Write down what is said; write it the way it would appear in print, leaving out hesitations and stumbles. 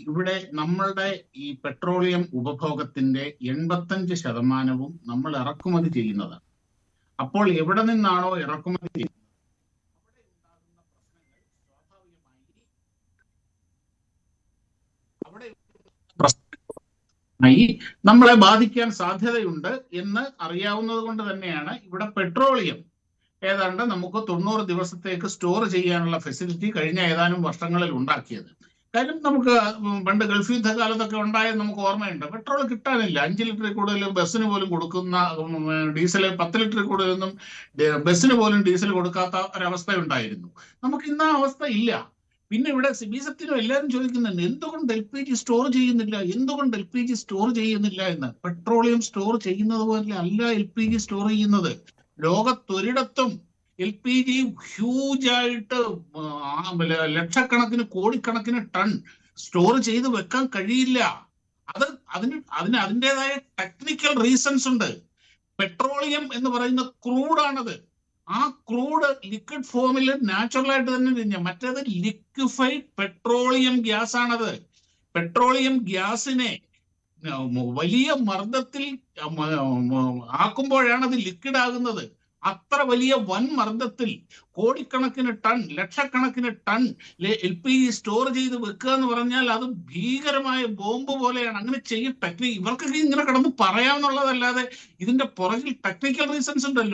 ഇവിടെ നമ്മളുടെ ഈ പെട്രോളിയം ഉപഭോഗത്തിന്റെ 85% നമ്മൾ ഇറക്കുമതി ചെയ്യുന്നതാണ്. അപ്പോൾ എവിടെ നിന്നാണോ ഇറക്കുമതി ചെയ്യുന്നത് അവിടെ ഉണ്ടാകുന്ന പ്രശ്നമായി നമ്മളെ ബാധിക്കാൻ സാധ്യതയുണ്ട് എന്ന് അറിയാവുന്നത് കൊണ്ട് തന്നെയാണ് ഇവിടെ പെട്രോളിയം ഏതാണ്ട് നമുക്ക് 90 ദിവസത്തേക്ക് സ്റ്റോർ ചെയ്യാനുള്ള ഫെസിലിറ്റി കഴിഞ്ഞ ഏതാനും വർഷങ്ങളിൽ ഉണ്ടാക്കിയത്. കാര്യം നമുക്ക് പണ്ട് ഗൾഫ് യുദ്ധകാലത്തൊക്കെ ഉണ്ടായത് നമുക്ക് ഓർമ്മയുണ്ട്. പെട്രോൾ കിട്ടാനില്ല. 5 ലിറ്ററിൽ കൂടുതലും ബസ്സിന് പോലും കൊടുക്കുന്ന ഡീസൽ 10 ലിറ്ററിൽ കൂടുതലൊന്നും ബസ്സിന് പോലും ഡീസൽ കൊടുക്കാത്ത ഒരവസ്ഥ ഉണ്ടായിരുന്നു. നമുക്ക് ഇന്ന് ആ അവസ്ഥ ഇല്ല. പിന്നെ ഇവിടെ സിബിസത്തിനും എല്ലാവരും ചോദിക്കുന്നുണ്ട്, എന്തുകൊണ്ട് LPG സ്റ്റോർ ചെയ്യുന്നില്ല, എന്തുകൊണ്ട് LPG സ്റ്റോർ ചെയ്യുന്നില്ല എന്ന്. പെട്രോളിയം സ്റ്റോർ ചെയ്യുന്നത് പോലെ അല്ല LPG സ്റ്റോർ ചെയ്യുന്നത്. ലോകത്തൊരിടത്തും LPG ഹ്യൂജായിട്ട് ലക്ഷക്കണക്കിന് കോടിക്കണക്കിന് ടൺ സ്റ്റോർ ചെയ്ത് വെക്കാൻ കഴിയില്ല. അതിൻ്റെതായ ടെക്നിക്കൽ റീസൺസ് ഉണ്ട്. പെട്രോളിയം എന്ന് പറയുന്ന ക്രൂഡാണത്. ആ ക്രൂഡ് ലിക്വിഡ് ഫോമിൽ നാച്ചുറൽ ആയിട്ട് തന്നെ തിരിഞ്ഞ, മറ്റേത് ലിക്വിഫൈഡ് പെട്രോളിയം ഗ്യാസ് ആണത്. പെട്രോളിയം ഗ്യാസിനെ വലിയ മർദ്ദത്തിൽ ആക്കുമ്പോഴാണ് അത് ലിക്വിഡ് ആകുന്നത്. അത്ര വലിയ വൻ മർദ്ദത്തിൽ കോടിക്കണക്കിന് ടൺ, ലക്ഷക്കണക്കിന് ടൺ LPG സ്റ്റോർ ചെയ്ത് വെക്കുക എന്ന് പറഞ്ഞാൽ അത് ഭീകരമായ ബോംബ് പോലെയാണ്. അങ്ങനെ ഇവർക്കൊക്കെ ഇങ്ങനെ കിടന്ന് പറയാമെന്നുള്ളതല്ലാതെ ഇതിന്റെ പുറകിൽ ടെക്നിക്കൽ റീസൺസ് ഉണ്ടല്ലോ.